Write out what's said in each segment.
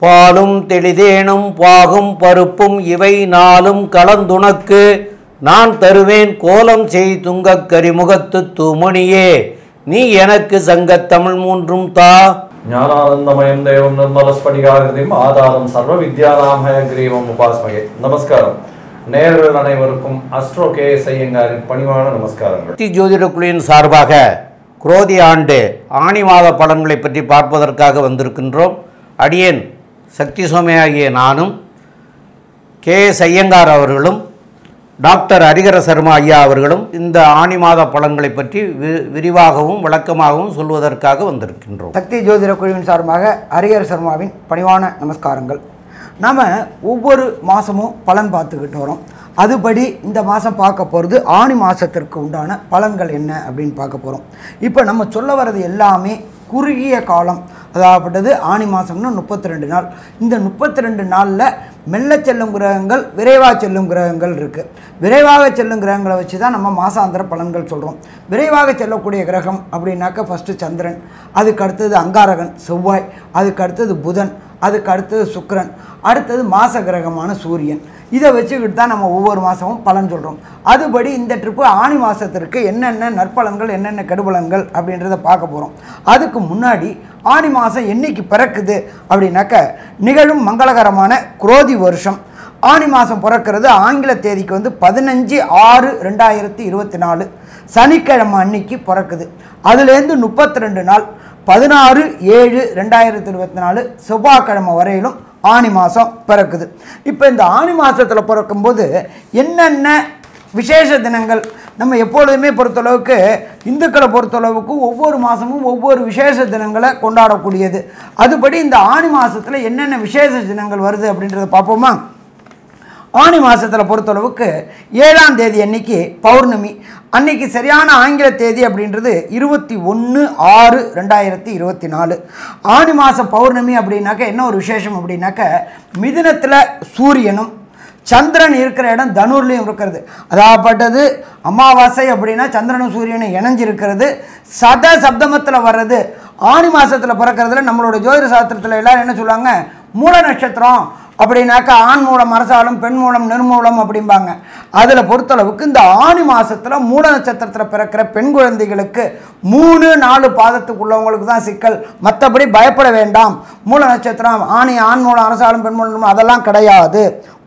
பாலும் தெளிதேனும் பாகும் பருப்பும் இவை நாளும் கலந்துனக்கு நான் தருவேன் கோலம் செய் துங்கக் கரிமுகத்து தூமணியே நீ எனக்கு சங்கத்தமிழ் மூன்றும் தா. ஞானானந்தமயம் தேவம் நிர்மலஸ்படிகாகிருதிம் ஆதாரம் சர்வ வித்யாராமய கிரீவம் உபாஸ்மகே. நமஸ்காரம். நேயர்கள் அனைவருக்கும் அஸ்ட்ரோ KS ஐயங்காரின் பணிவான நமஸ்காரங்கள். சக்தி ஜோதிட குழுவின் சார்பாக குரோதி ஆண்டு ஆணி மாத பலன்களை பற்றி பார்ப்பதற்காக வந்திருக்கின்றோம். அடியேன் சக்தி சோமையாகிய நானும் KS ஐயங்கார் அவர்களும் டாக்டர் ஹரிஹர சர்மா ஐயா அவர்களும் இந்த ஆணி மாத பலன்களை பற்றி விரிவாகவும் விளக்கமாகவும் சொல்வதற்காக வந்திருக்கின்றோம். சக்தி ஜோதிட குழுவின் சார்பாக ஹரிஹர சர்மாவின் பணிவான நமஸ்காரங்கள். நாம் ஒவ்வொரு மாதமும் பலன் பார்த்துக்கிட்டு வரோம். அதுபடி இந்த மாதம் பார்க்க போகிறது ஆணி மாதத்திற்கு உண்டான பலன்கள் என்ன அப்படின்னு பார்க்க போகிறோம். இப்போ நம்ம சொல்ல வர்றது எல்லாமே குறுகிய காலம், அதாகப்பட்டது ஆணி மாதம்னா 32 நாள். இந்த 32 நாளில் மெல்ல செல்லும் கிரகங்கள், விரைவாக செல்லும் கிரகங்கள் இருக்குது. விரைவாக செல்லும் கிரகங்களை வச்சு தான் நம்ம மாசாந்திர பலன்கள் சொல்கிறோம். விரைவாக செல்லக்கூடிய கிரகம் அப்படின்னாக்க ஃபஸ்ட்டு சந்திரன், அதுக்கு அடுத்தது அங்காரகன் செவ்வாய், அதுக்கு அடுத்தது புதன், அதுக்கு அடுத்தது சுக்கிரன், அடுத்தது மாச கிரகமான சூரியன். இதை வச்சுக்கிட்டு தான் நம்ம ஒவ்வொரு மாதமும் பலன் சொல்கிறோம். அதுபடி இந்த ட்ரிப்பு ஆணி மாதத்திற்கு என்னென்ன நற்பலன்கள் என்னென்ன கெடுபலன்கள் அப்படின்றத பார்க்க போகிறோம். அதுக்கு முன்னாடி ஆணி மாதம் என்றைக்கு பிறக்குது அப்படின்னாக்க நிகழும் மங்களகரமான குரோதி வருஷம் ஆணி மாதம் பிறக்கிறது ஆங்கில தேதிக்கு 15/6/2024 சனிக்கிழமை அன்னைக்கு பிறக்குது. அதுலேருந்து 32 நாள் 16/7/2024 செவ்வாய்க்கிழமை வரையிலும் ஆணி மாதம் பிறக்குது. இப்போ இந்த ஆணி மாதத்தில் பிறக்கும்போது என்னென்ன விசேஷ தினங்கள் நம்ம எப்பொழுதுமே பொறுத்தளவுக்கு இந்துக்களை பொறுத்தளவுக்கு ஒவ்வொரு மாதமும் ஒவ்வொரு விசேஷ தினங்களை கொண்டாடக்கூடியது. அதுபடி இந்த ஆணி மாதத்தில் என்னென்ன விசேஷ தினங்கள் வருது அப்படின்றத பார்ப்போமா. ஆணி மாதத்தில் பொறுத்தளவுக்கு 7ஆம் தேதி அன்னைக்கு பௌர்ணமி. அன்னைக்கு சரியான ஆங்கில தேதி அப்படின்றது 21/6/2024. ஆணி மாதம் பௌர்ணமி அப்படின்னாக்க என்ன ஒரு விசேஷம் அப்படின்னாக்க மிதுனத்தில் சூரியனும் சந்திரன் இருக்கிற இடம் தனுர்லையும் இருக்கிறது. அதாகப்பட்டது அமாவாசை அப்படின்னா சந்திரனும் சூரியனும் இணைஞ்சிருக்கிறது. சத சப்தமத்தில் வர்றது ஆணி மாதத்தில் பிறக்கிறதுல நம்மளோட ஜோதிட சாஸ்திரத்தில் எல்லாரும் என்ன சொல்லுவாங்க, மூல நட்சத்திரம் அப்படின்னாக்கா ஆண் மூலம் அரசாலும் பெண் மூலம் நிர்மூலம் அப்படிம்பாங்க. அதில் பொறுத்தளவுக்கு இந்த ஆணி மாதத்தில் மூல நட்சத்திரத்தில் பிறக்கிற பெண் குழந்தைகளுக்கு 3-4 பாதத்துக்குள்ளவங்களுக்கு தான் சிக்கல், மற்றபடி பயப்பட வேண்டாம். மூல நட்சத்திரம் ஆண் மூலம் அரசாலும் பெண் மூலம் அதெல்லாம் கிடையாது.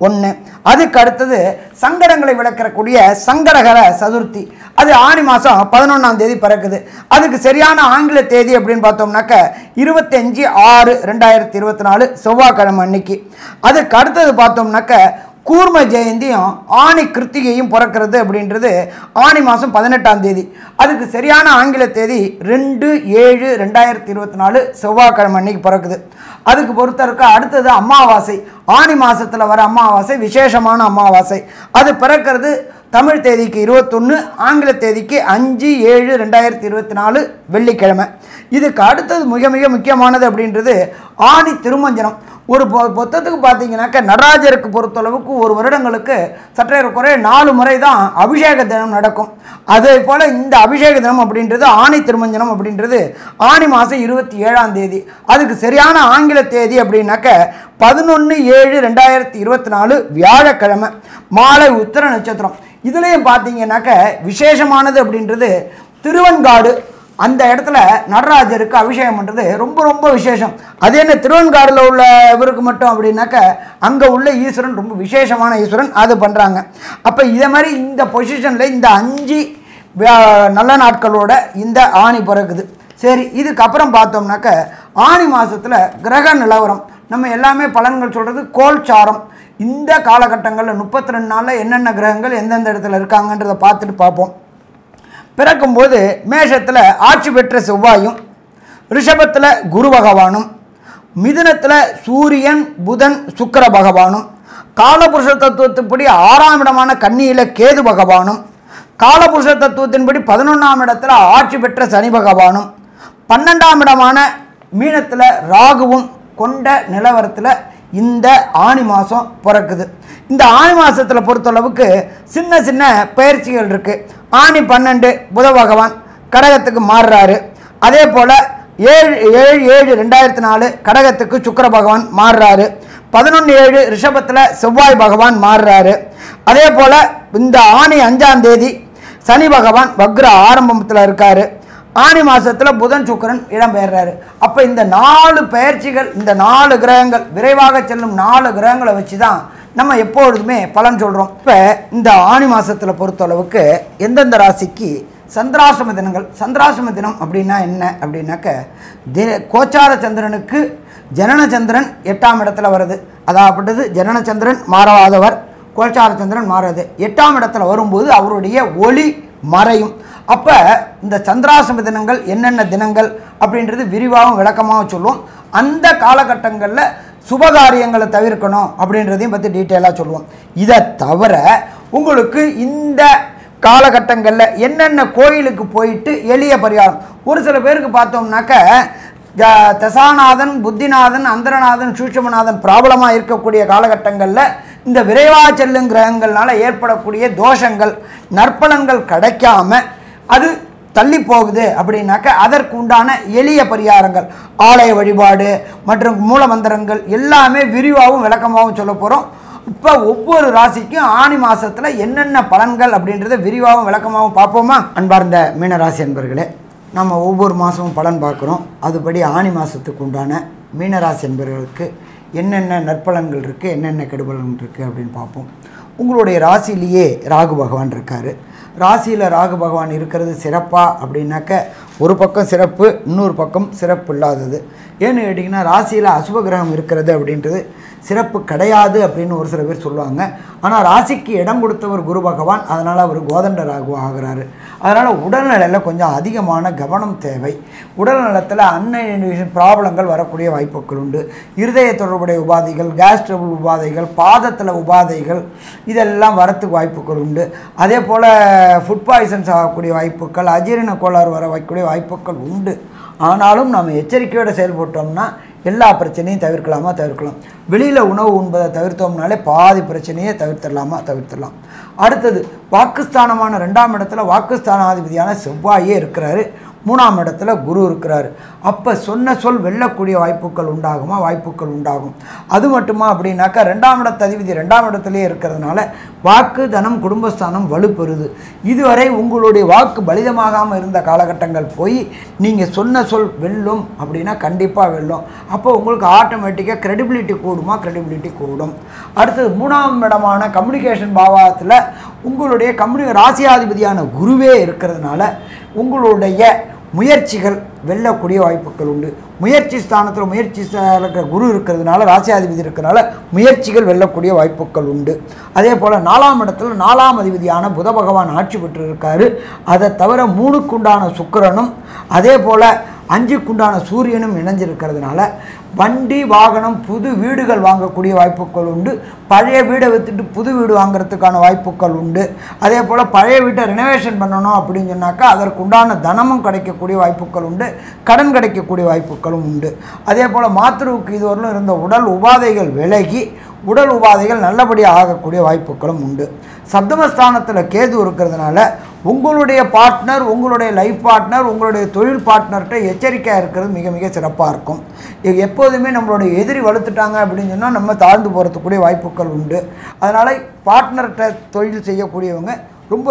ஒன்று. அதுக்கு அடுத்தது சங்கடங்களை விளக்கக்கூடிய சங்கடகர சதுர்த்தி, அது ஆணி மாதம் 11ஆம் தேதி பிறக்குது. அதுக்கு சரியான ஆங்கில தேதி அப்படின்னு பார்த்தோம்னாக்க 25/6/2024 செவ்வாய்க்கிழமை அன்னைக்கு. அதுக்கு அடுத்தது பார்த்தோம்னாக்க கூர்ம ஜெயந்தியும் ஆணி கிருத்திகையும் பிறக்கிறது அப்படின்றது ஆணி மாதம் 18ஆம் தேதி. அதுக்கு சரியான ஆங்கில தேதி 2/7/2024 செவ்வாய்க்கிழமை அன்னைக்கு பிறக்குது. அதுக்கு பொறுத்தவரைக்கு அடுத்தது அமாவாசை. ஆணி மாதத்தில் வர அமாவாசை விசேஷமான அமாவாசை. அது பிறக்கிறது தமிழ் தேதிக்கு 21, ஆங்கில தேதிக்கு 5/7/2024 வெள்ளிக்கிழமை. இதுக்கு அடுத்தது மிக மிக முக்கியமானது அப்படின்றது ஆணி திருமஞ்சனம். ஒரு மொத்தத்துக்கு பார்த்தீங்கன்னாக்க நடராஜருக்கு பொறுத்தளவுக்கு ஒரு வருடங்களுக்கு சற்றே குறை 4 முறை தான் அபிஷேக தினம் நடக்கும். அதே போல் இந்த அபிஷேக தினம் அப்படின்றது ஆணி திருமஞ்சனம் அப்படின்றது ஆணி மாதம் 27ஆம் தேதி. அதுக்கு சரியான ஆங்கில தேதி அப்படின்னாக்க 11/7/2024 வியாழக்கிழமை மாலை உத்திர நட்சத்திரம். இதுலேயும் பார்த்தீங்கன்னாக்க விசேஷமானது அப்படின்றது திருவெண்காடு. அந்த இடத்துல நடராஜருக்கு அபிஷேகம் பண்ணுறது ரொம்ப ரொம்ப விசேஷம். அது என்ன திருவெண்காடில் உள்ள இவருக்கு மட்டும் அப்படின்னாக்க அங்கே உள்ள ஈஸ்வரன் ரொம்ப விசேஷமான ஈஸ்வரன், அது பண்ணுறாங்க. அப்போ இதே மாதிரி இந்த பொசிஷனில் இந்த 5 நல்ல நாட்களோட இந்த ஆணி பிறக்குது. சரி, இதுக்கப்புறம் பார்த்தோம்னாக்க ஆணி மாதத்தில் கிரக நிலவரம் நம்ம எல்லாமே பலன்கள் சொல்கிறது கோல்சாரம். இந்த காலகட்டங்களில் 32 நாளில் என்னென்ன கிரகங்கள் எந்தெந்த இடத்துல இருக்காங்கன்றதை பார்த்துட்டு பார்ப்போம். பிறக்கும்போது மேஷத்தில் ஆட்சி பெற்ற செவ்வாயும், ரிஷபத்தில் குரு பகவானும், மிதுனத்தில் சூரியன் புதன் சுக்கிர பகவானும், காலபுருஷ தத்துவத்தின்படி 6ஆம் இடமான கன்னியில் கேது பகவானும், காலபுருஷ தத்துவத்தின்படி 11ஆம் இடத்துல ஆட்சி பெற்ற சனி பகவானும், 12ஆம் இடமான மீனத்தில் ராகுவும் கொண்ட நிலவரத்தில் இந்த ஆணி மாதம் பிறக்குது. இந்த ஆணி மாதத்தில் பொறுத்தளவுக்கு சின்ன சின்ன பயிற்சிகள் இருக்குது. ஆணி 12 புத பகவான் கடகத்துக்கு மாறுறாரு. அதே போல் 7/7/2004 கடகத்துக்கு சுக்கிர பகவான் மாறுறாரு. 11/7 ரிஷபத்தில் செவ்வாய் பகவான் மாறுறாரு. அதே போல் இந்த ஆணி 5ஆம் தேதி சனி பகவான் வக்ர ஆரம்பத்தில் இருக்கார். ஆணி மாதத்தில் புதன் சுக்கிரன் இடம்பெயர்றாரு. அப்போ இந்த 4 பெயர்ச்சிகள், இந்த 4 கிரகங்கள், விரைவாக செல்லும் 4 கிரகங்களை வச்சு தான் நம்ம எப்பொழுதுமே பலன் சொல்கிறோம். இப்போ இந்த ஆணி மாதத்தில் பொறுத்தளவுக்கு எந்தெந்த ராசிக்கு சந்திராசிரம தினங்கள், சந்திராசிரம தினம் அப்படின்னா என்ன அப்படின்னாக்க, கோச்சார சந்திரனுக்கு ஜனன சந்திரன் 8ஆம் இடத்துல வருது. அதாவது ஜனன சந்திரன் மாறாதவர், கோச்சார சந்திரன் மாறாது. 8ஆம் இடத்துல வரும்போது அவருடைய ஒளி மறையும். அப்போ இந்த சந்திராசிரம தினங்கள் என்னென்ன தினங்கள் அப்படின்றது விரிவாகவும் விளக்கமாகவும் சொல்லுவோம். அந்த காலகட்டங்களில் சுபகாரியங்களை தவிர்க்கணும் அப்படின்றதையும் பற்றி டீட்டெயிலாக சொல்லுவோம். இதை தவிர உங்களுக்கு இந்த காலகட்டங்களில் என்னென்ன கோயிலுக்கு போயிட்டு எளிய பரிகாரம், ஒரு சில பேருக்கு பார்த்தோம்னாக்க தசாநாதன், புத்திநாதன், அந்தரநாதன், சூட்சுமநாதன் ப்ராப்ளமாக இருக்கக்கூடிய காலகட்டங்களில் இந்த விரைவாக செல்லும் கிரகங்கள்னால ஏற்படக்கூடிய தோஷங்கள், நற்பலன்கள் கிடைக்காம அது தள்ளி போகுது அப்படின்னாக்க அதற்கு உண்டான எளிய பரிகாரங்கள், ஆலய வழிபாடு மற்றும் மூலமந்திரங்கள் எல்லாமே விரிவாகவும் விளக்கமாகவும் சொல்ல போகிறோம். இப்போ ஒவ்வொரு ராசிக்கும் ஆணி மாதத்தில் என்னென்ன பலன்கள் அப்படின்றத விரிவாகவும் விளக்கமாகவும் பார்ப்போமா? அன்பார்ந்த மீனராசி என்பர்களே, நம்ம ஒவ்வொரு மாதமும் பலன் பார்க்குறோம். அதுபடி ஆணி மாதத்துக்கு உண்டான மீனராசி என்பவர்களுக்கு என்னென்ன நற்பலன்கள் இருக்குது, என்னென்ன கெடுபலன்கள் இருக்குது அப்படின்னு பார்ப்போம். உங்களுடைய ராசியிலேயே ராகு பகவான் இருக்கார். ராசியில் ராகு பகவான் இருக்கிறது சிறப்பா அப்படின்னாக்க, ஒரு பக்கம் சிறப்பு, இன்னொரு பக்கம் சிறப்பு இல்லாதது. ஏன்னு கேட்டிங்கன்னா, ராசியில் அசுப கிரகம் இருக்கிறது அப்படின்றது சிறப்பு கிடையாது அப்படின்னு ஒரு சில பேர் சொல்லுவாங்க. ஆனால் ராசிக்கு இடம் கொடுத்தவர் குரு பகவான், அதனால் அவர் கோதண்ட ராகு ஆகிறாரு. அதனால் உடல்நிலையில் கொஞ்சம் அதிகமான கவனம் தேவை. உடல்நலத்தில் அன்இன்டிவிஜுவல் ப்ராப்ளங்கள் வரக்கூடிய வாய்ப்புகள் உண்டு. இருதய தொடர்புடைய உபாதைகள், கேஸ் ட்ரபிள் உபாதைகள், பாதத்தில் உபாதைகள் இதெல்லாம் வரத்துக்கு வாய்ப்புகள் உண்டு. அதே போல் ஃபுட் பாய்சன்ஸ் ஆகக்கூடிய வாய்ப்புகள், அஜீரண கோளாறு வர வைக்கக்கூடிய வாய்ப்புகள் உண்டு. ஆனாலும் நம்ம எச்சரிக்கையோடு செயல்பட்டோம்னா எல்லா பிரச்சனையும் தவிர்க்கலாம். வெளியில் உணவு உண்பதை தவிர்த்தோம்னாலே பாதி பிரச்சனையை தவிர்த்திடலாம். அடுத்தது வாக்குஸ்தானமான 2ஆம் இடத்துல வாக்குஸ்தானாதிபதியான செவ்வாயே இருக்கிறாரு. 3ஆம் இடத்துல குரு இருக்கிறாரு. அப்போ சொன்ன சொல் வெல்லக்கூடிய வாய்ப்புகள் உண்டாகும். அது மட்டுமா அப்படின்னாக்கா, 2ஆம் இடத்து அதிபதி 2ஆம் இடத்துலேயே இருக்கிறதுனால வாக்கு, தனம், குடும்பஸ்தானம் வலுப்பெறுது. இதுவரை உங்களுடைய வாக்கு பலிதமாகாமல் இருந்த காலகட்டங்கள் போய் நீங்கள் சொன்ன சொல் வெல்லும் அப்படின்னா கண்டிப்பாக வெல்லும். அப்போ உங்களுக்கு ஆட்டோமேட்டிக்காக கிரெடிபிலிட்டி கூடும். அடுத்தது 3ஆம் இடமான கம்யூனிகேஷன் பாவத்தில் உங்களுடைய ராசியாதிபதியான குருவே இருக்கிறதுனால உங்களுடைய முயற்சிகள் வெல்லக்கூடிய வாய்ப்புகள் உண்டு. முயற்சி ஸ்தானத்தில் குரு இருக்கிறதுனால, ராசியாதிபதி இருக்கிறதுனால முயற்சிகள் வெல்லக்கூடிய வாய்ப்புகள் உண்டு. அதே போல் 4ஆம் இடத்துல 4ஆம் அதிபதியான புத பகவான் ஆட்சி பெற்று இருக்காரு. அதை தவிர 3க்குண்டான சுக்கிரனும் அதே போல் 5க்குண்டான சூரியனும் இணைஞ்சிருக்கிறதுனால வண்டி, வாகனம், புது வீடுகள் வாங்கக்கூடிய வாய்ப்புகள் உண்டு. பழைய வீடை விற்றுட்டு புது வீடு வாங்கிறதுக்கான வாய்ப்புகள் உண்டு. அதே போல் பழைய வீட்டை ரினோவேஷன் பண்ணணும் அப்படின்னு சொன்னாக்கா அதற்குண்டான தனமும் கிடைக்கக்கூடிய வாய்ப்புகள் உண்டு. கடன் கிடைக்கக்கூடிய வாய்ப்புகளும் உண்டு. அதே போல் மாத்திருவுக்கு இதுவரையிலும் இருந்த உடல் உபாதைகள் விலகி உடல் உபாதைகள் நல்லபடியாக ஆகக்கூடிய வாய்ப்புகளும் உண்டு. சப்தமஸ்தானத்தில் கேது இருக்கிறதுனால உங்களுடைய பார்ட்னர், உங்களுடைய லைஃப் பார்ட்னர், உங்களுடைய தொழில் பார்ட்னர்கிட்ட எச்சரிக்கையாக இருக்கிறது மிக மிக சிறப்பாக இருக்கும். எப்போதுமே நம்மளுடைய எதிரி வலுத்துட்டாங்க அப்படின்னு சொன்னால் நம்ம தாழ்ந்து போகிறதுக்கூடிய வாய்ப்புகள் உண்டு. அதனால் பார்ட்னர்கிட்ட தொழில் செய்யக்கூடியவங்க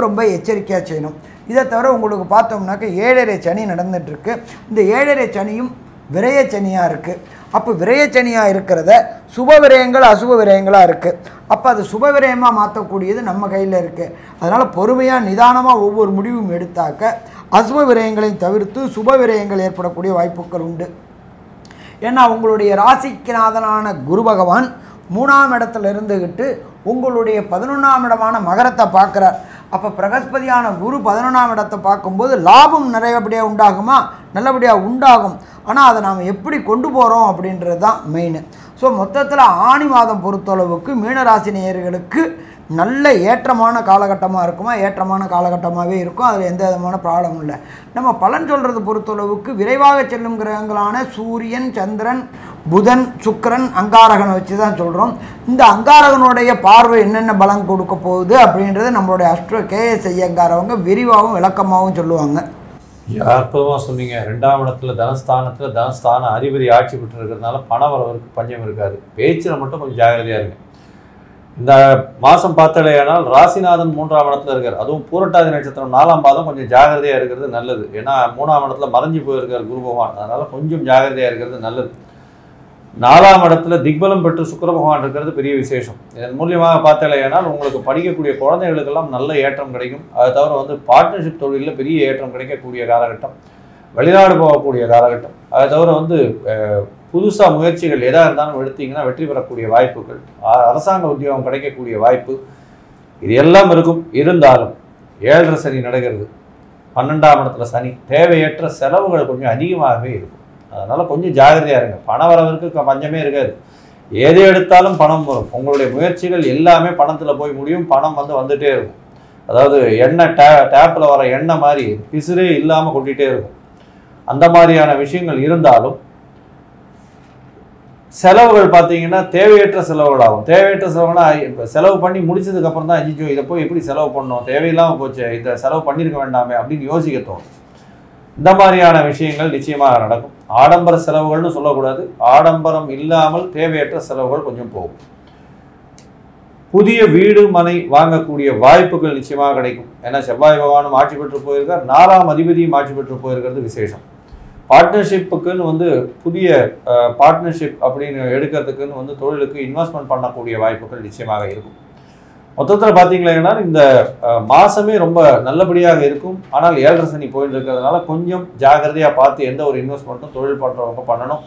ரொம்ப எச்சரிக்கையாக செய்யணும். இதை தவிர உங்களுக்கு பார்த்தோம்னாக்க 7.5 சனி நடந்துகிட்ருக்கு. இந்த 7.5 சனியும் விரய சனியாக இருக்குது. அப்போ விரய சனியாக இருக்கிறத சுப விரயங்கள், அசுப விரயங்களாக இருக்குது. அப்போ அது சுப விரயமாக மாற்றக்கூடியது நம்ம கையில் இருக்குது. அதனால் பொறுமையாக நிதானமாக ஒவ்வொரு முடிவும் எடுத்தாக்க அசுப விரயங்களையும் தவிர்த்து சுப விரயங்கள் ஏற்படக்கூடிய வாய்ப்புகள் உண்டு. ஏன்னா உங்களுடைய ராசிக்குநாதனான குரு பகவான் 3ஆம் இடத்துல இருந்துக்கிட்டு உங்களுடைய 11ஆம் இடமான மகரத்தை பார்க்குறார். அப்போ பிரகஸ்பதியான குரு 11ஆம் இடத்தை பார்க்கும்போது லாபம் நல்லபடியாக உண்டாகும். ஆனால் அதை நாம் எப்படி கொண்டு போகிறோம் அப்படின்றது தான் மெயின். ஸோ மொத்தத்தில் ஆணி மாதம் பொறுத்தளவுக்கு மீனராசி நேயர்களுக்கு நல்ல ஏற்றமான காலகட்டமாக இருக்குமா? ஏற்றமான காலகட்டமாகவே இருக்கும். அதில் எந்த விதமான ப்ராப்ளமும் இல்லை. நம்ம பலன் சொல்கிறது பொறுத்தளவுக்கு விரைவாக செல்லும் கிரகங்களான சூரியன், சந்திரன், புதன், சுக்கிரன், அங்காரகனை வச்சு தான் சொல்கிறோம். இந்த அங்காரகனுடைய பார்வை என்னென்ன பலம் கொடுக்க போகுது அப்படின்றது நம்மளுடைய அஸ்ட்ரோ KS ஐயங்கார் அவங்க விரிவாகவும் விளக்கமாகவும் சொல்லுவாங்க. அற்புதமாக சொன்னீங்க. 2ஆம் இடத்துல தனஸ்தான அதிபதி ஆட்சி பெற்று இருக்கிறதுனால பண வரவருக்கு பஞ்சம் இருக்காது. பேச்சில் மட்டும் கொஞ்சம் ஜாகிரதையாக இருங்க. இந்த மாதம் பார்த்தாலேயானால் ராசிநாதன் 3ஆம் இடத்துல இருக்கார். அதுவும் பூரட்டாதி நட்சத்திரம் 4ஆம் பாதம் கொஞ்சம் ஜாகிரதையாக இருக்கிறது நல்லது. ஏன்னா 3ஆம் இடத்துல மறைஞ்சு போயிருக்கார் குரு பகவான். அதனால் கொஞ்சம் ஜாகிரதையாக இருக்கிறது நல்லது. 4ஆம் இடத்துல திக்பலம் பெற்று சுக்கிர பகவான் இருக்கிறது பெரிய விசேஷம். இதன் மூலியமாக பார்த்தாலேயானால் உங்களுக்கு படிக்கக்கூடிய குழந்தைகளுக்கெல்லாம் நல்ல ஏற்றம் கிடைக்கும். அதை தவிர பார்ட்னர்ஷிப் தொழிலில் பெரிய ஏற்றம் கிடைக்கக்கூடிய காலகட்டம், வெளிநாடு போகக்கூடிய காலகட்டம். அதை தவிர புதுசாக முயற்சிகள் எதாக இருந்தாலும் எடுத்தீங்கன்னா வெற்றி பெறக்கூடிய வாய்ப்புகள், அரசாங்க உத்தியோகம் கிடைக்கக்கூடிய வாய்ப்பு, இது எல்லாம் இருக்கும். இருந்தாலும் 7.5 சனி நடக்கிறது, 12ஆம் இடத்துல சனி, தேவையற்ற செலவுகள் கொஞ்சம் அதிகமாகவே இருக்கும். அதனால் கொஞ்சம் ஜாகிரதையாக இருங்க. பண வரவருக்கு பஞ்சமே இருக்காது. எது எடுத்தாலும் பணம் வரும். உங்களுடைய முயற்சிகள் எல்லாமே பணத்தில் போய் முடியும். பணம் வந்துட்டே இருக்கும். அதாவது எண்ணெய் டேப்பில் வர எண்ணெய் மாதிரி பிசுரே இல்லாமல் கொட்டிகிட்டே இருக்கும். அந்த மாதிரியான விஷயங்கள் இருந்தாலும் செலவுகள் பார்த்தீங்கன்னா தேவையற்ற செலவுகள் ஆகும். தேவையற்ற செலவுனா இப்போ செலவு பண்ணி முடிச்சதுக்கப்புறம் தான் அஜிஜோ இதை போய் எப்படி செலவு பண்ணணும், தேவையில்லாமல் போச்சு, இதை செலவு பண்ணியிருக்க வேண்டாமே அப்படின்னு யோசிக்க தோணும். இந்த மாதிரியான விஷயங்கள் நிச்சயமாக நடக்கும். ஆடம்பர செலவுகள்னு சொல்லக்கூடாது, ஆடம்பரம் இல்லாமல் தேவையற்ற செலவுகள் கொஞ்சம் போகும். புதிய வீடு மனை வாங்கக்கூடிய வாய்ப்புகள் நிச்சயமாக கிடைக்கும். ஏன்னா செவ்வாய் பகவானும் ஆட்சி பெற்று போயிருக்கார், 4ஆம் அதிபதியும் ஆட்சி பெற்று போயிருக்கிறது விசேஷம். பார்ட்னர்ஷிப்புக்குன்னு புதிய பார்ட்னர்ஷிப் அப்படின்னு எடுக்கிறதுக்குன்னு தொழிலுக்கு இன்வெஸ்ட்மெண்ட் பண்ணக்கூடிய வாய்ப்புகள் நிச்சயமாக இருக்கும். மொத்தத்தில் பார்த்தீங்கன்னா இந்த மாதமே ரொம்ப நல்லபடியாக இருக்கும். ஆனால் 7.5 சனி போயிட்டு இருக்கிறதுனால கொஞ்சம் ஜாகிரதையாக பார்த்து எந்த ஒரு இன்வெஸ்ட்மெண்ட்டும் தொழில் பண்ணுறவங்க பண்ணணும்.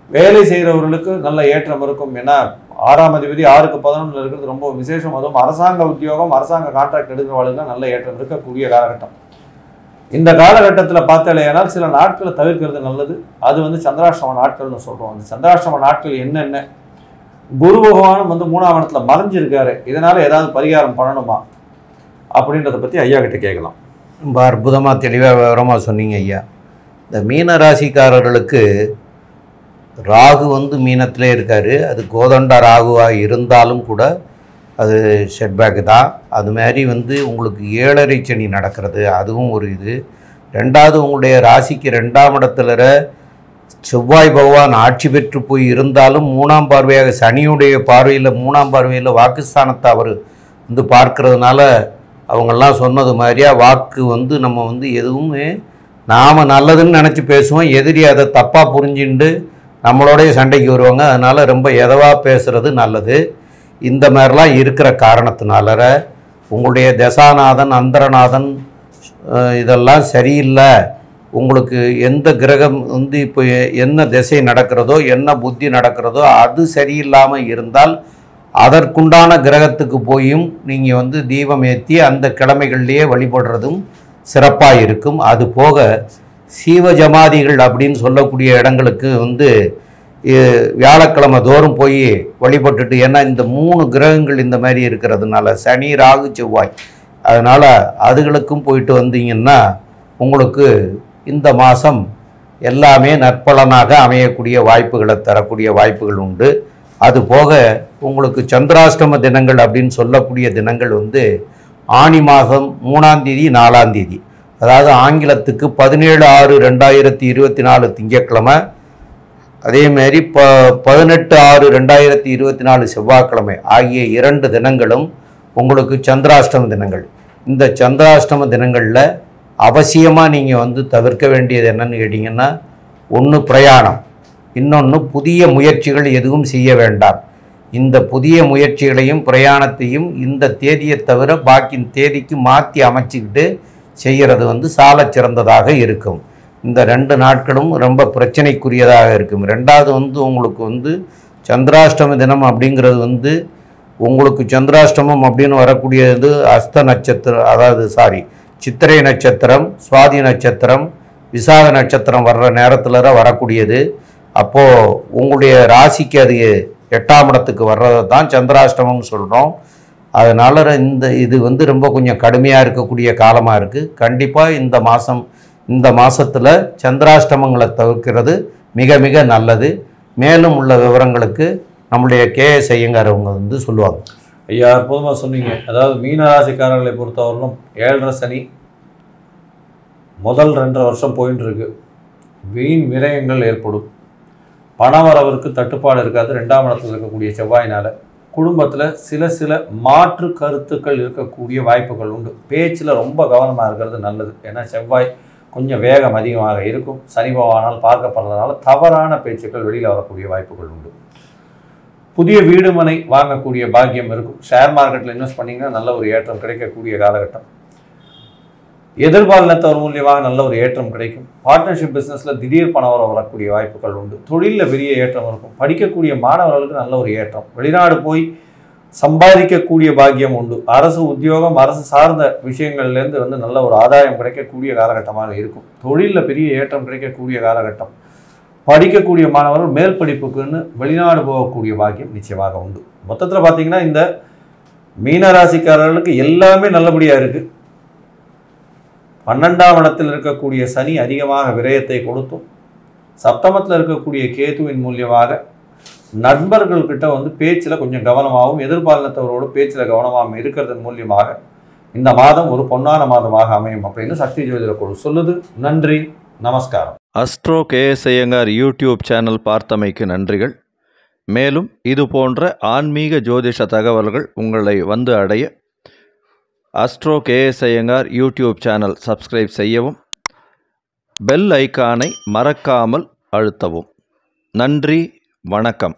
வேலை செய்கிறவர்களுக்கு நல்ல ஏற்றம் இருக்கும். ஏன்னா 6ஆம் அதிபதி 6க்கு 11 இருக்கிறது ரொம்ப விசேஷம். அதுவும் அரசாங்க உத்தியோகம், அரசாங்க கான்ட்ராக்ட் எடுக்கிறவர்களுக்கு நல்ல ஏற்றம் இருக்கக்கூடிய காலகட்டம். இந்த காலகட்டத்தில் பார்த்தாலேயானால் சில நாட்களை தவிர்க்கிறது நல்லது. அது சந்திராஷ்டம நாட்கள்னு சொல்கிறோம். அந்த சந்திராஷ்டம நாட்கள் என்னென்ன? குரு பகவானும் 3ஆம் இடத்துல மறைஞ்சிருக்காரு. இதனால ஏதாவது பரிகாரம் பண்ணணுமா அப்படின்றத பற்றி ஐயா கிட்ட கேட்கலாம். ரொம்ப அற்புதமாக தெளிவாக விவரமாக சொன்னீங்க ஐயா. இந்த மீன ராசிக்காரர்களுக்கு ராகு மீனத்திலே இருக்கார். அது கோதண்ட ராகுவாக இருந்தாலும் கூட அது செட்பேக்கு தான். அது மாதிரி உங்களுக்கு 7.5 சனி நடக்கிறது, அதுவும் ஒரு இது. ரெண்டாவது உங்களுடைய ராசிக்கு 2ஆம் இடத்துல செவ்வாய் பகவான் ஆட்சி பெற்று போய் இருந்தாலும் 3ஆம் பார்வையாக சனியுடைய பார்வையில் 3ஆம் பார்வையில் வாக்குஸ்தானத்தை அவர் பார்க்கறதுனால அவங்கெல்லாம் சொன்னது மாதிரியா வாக்கு நம்ம எதுவுமே நாம் நல்லதுன்னு நினச்சி பேசுவோம். எதிரி அதை தப்பாக புரிஞ்சுண்டு நம்மளோடைய சண்டைக்கு வருவாங்க. அதனால் ரொம்ப எதவாக பேசுகிறது நல்லது. இந்த மாதிரிலாம் இருக்கிற காரணத்தினால உங்களுடைய தசாநாதன் அந்தரநாதன் இதெல்லாம் சரியில்லை. உங்களுக்கு எந்த கிரகம் இப்போ என்ன திசை நடக்கிறதோ என்ன புத்தி நடக்கிறதோ அது சரியில்லாமல் இருந்தால் அதற்குண்டான கிரகத்துக்கு போயும் நீங்கள் தீபம் ஏற்றி அந்த கிழமைகள்லேயே வழிபடுறதும் சிறப்பாக இருக்கும். அது போக சீவஜமாதிகள் அப்படின்னு சொல்லக்கூடிய இடங்களுக்கு வியாழக்கிழமை தோறும் போய் வழிபட்டுட்டு, ஏன்னா இந்த 3 கிரகங்கள் இந்த மாதிரி இருக்கிறதுனால சனி ராகு செவ்வாய், அதனால் அதுகளுக்கும் போயிட்டு வந்தீங்கன்னா உங்களுக்கு இந்த மாதம் எல்லாமே நற்பலனாக அமையக்கூடிய வாய்ப்புகளை தரக்கூடிய வாய்ப்புகள் உண்டு. அதுபோக உங்களுக்கு சந்திராஷ்டம தினங்கள் அப்படின்னு சொல்லக்கூடிய தினங்கள் ஆனி மாதம் 3ஆம் தேதி 4ஆம் தேதி, அதாவது ஆங்கிலத்துக்கு 17/6/2024 திங்கட்கிழமை, அதேமாரி 18/6/2024 செவ்வாய்க்கிழமை ஆகிய 2 தினங்களும் உங்களுக்கு சந்திராஷ்டம தினங்கள். இந்த சந்திராஷ்டம தினங்களில் அவசியமாக நீங்கள் தவிர்க்க வேண்டியது என்னன்னு கேட்டிங்கன்னா, ஒன்று பிரயாணம், இன்னொன்று புதிய முயற்சிகள் எதுவும் செய்ய வேண்டாம். இந்த புதிய முயற்சிகளையும் பிரயாணத்தையும் இந்த தேதியை தவிர பாக்கி தேதிக்கு மாற்றி அமைச்சிக்கிட்டு செய்கிறது சாலச் சிறந்ததாக இருக்கும். இந்த 2 நாட்களும் ரொம்ப பிரச்சனைக்குரியதாக இருக்கும். ரெண்டாவது உங்களுக்கு சந்திராஷ்டம தினம் அப்படிங்கிறது உங்களுக்கு சந்திராஷ்டமம் அப்படின்னு வரக்கூடியது அஸ்த நட்சத்திரம், அதாவது சித்திரை நட்சத்திரம், சுவாதி நட்சத்திரம், விசாக நட்சத்திரம் வர்ற நேரத்தில் வரக்கூடியது. அப்போது உங்களுடைய ராசிக்கு அது 8ஆம் இடத்துக்கு வர்றதை தான் சந்திராஷ்டமம்னு சொல்கிறோம். அதனால் இது ரொம்ப கொஞ்சம் கடுமையாக இருக்கக்கூடிய காலமாக இருக்குது. கண்டிப்பாக இந்த மாதத்தில் சந்திராஷ்டமங்களை தவிர்க்கிறது மிக மிக நல்லது. மேலும் உள்ள விவரங்களுக்கு நம்முடைய KS ஐயங்கார் அவங்க சொல்லுவாங்க. ஐயா அற்புதமாக சொன்னீங்க. அதாவது மீனராசிக்காரர்களை பொறுத்தவரையிலும் 7.5 சனி முதல் 2.5 வருஷம் போயின்னு இருக்கு. வீண் விரயங்கள் ஏற்படும். பணவரவிற்கு தட்டுப்பாடு இருக்காது. 2ஆம் இடத்தில் இருக்கக்கூடிய செவ்வாயினால் குடும்பத்தில் சில மாற்று கருத்துக்கள் இருக்கக்கூடிய வாய்ப்புகள் உண்டு. பேச்சில் ரொம்ப கவனமாக இருக்கிறது நல்லது. ஏன்னா செவ்வாய் கொஞ்சம் வேகம் அதிகமாக இருக்கும். சனி பகவானால் பார்க்கப்படுறதுனால தவறான பேச்சுக்கள் வெளியில் வரக்கூடிய வாய்ப்புகள் உண்டு. புதிய வீடு மனை வாங்கக்கூடிய பாக்கியம் இருக்கும். ஷேர் மார்க்கெட்டில் இன்வெஸ்ட் பண்ணிங்கன்னா நல்ல ஒரு ஏற்றம் கிடைக்கக்கூடிய காலகட்டம். எதிர்பாலினத்தவர் மூலியமாக நல்ல ஒரு ஏற்றம் கிடைக்கும். பார்ட்னர்ஷிப் பிஸ்னஸில் திடீர் பணவரம் வரக்கூடிய வாய்ப்புகள் உண்டு. தொழிலில் பெரிய ஏற்றம் இருக்கும். படிக்கக்கூடிய மாணவர்களுக்கு நல்ல ஒரு ஏற்றம். வெளிநாடு போய் சம்பாதிக்கக்கூடிய பாக்கியம் உண்டு. அரசு உத்தியோகம், அரசு சார்ந்த விஷயங்கள்லேருந்து நல்ல ஒரு ஆதாயம் கிடைக்கக்கூடிய காலகட்டமாக இருக்கும். தொழிலில் பெரிய ஏற்றம் கிடைக்கக்கூடிய காலகட்டம். படிக்கக்கூடிய மாணவர்கள் மேல் படிப்புக்குன்னு வெளிநாடு போகக்கூடிய பாக்கியம் நிச்சயமாக உண்டு. மொத்தத்தில் பார்த்தீங்கன்னா இந்த மீனராசிக்காரர்களுக்கு எல்லாமே நல்லபடியாக இருக்குது. 12ஆம் இடத்தில் இருக்கக்கூடிய சனி அதிகமாக விரயத்தை கொடுத்தும், சப்தமத்தில் இருக்கக்கூடிய கேதுவின் மூலியமாக நண்பர்கள்கிட்ட பேச்சில் கொஞ்சம் கவனமாகவும், எதிர்பாலினத்தவரோடு பேச்சில் கவனமாகவும் இருக்கிறதன் மூலியமாக இந்த மாதம் ஒரு பொன்னான மாதமாக அமையும் அப்படின்னு சக்தி ஜோதிட குழு சொல்லுது. நன்றி, நமஸ்காரம். Astro KS Iyengar YouTube channel பார்த்தமைக்கு நன்றிகள். மேலும் இது போன்ற ஆன்மீக ஜோதிஷ தகவல்கள் உங்களை வந்து அடைய astro KS Iyengar YouTube channel subscribe செய்யவும், பெல் ஐக்கானை மறக்காமல் அழுத்தவும். நன்றி, வணக்கம்.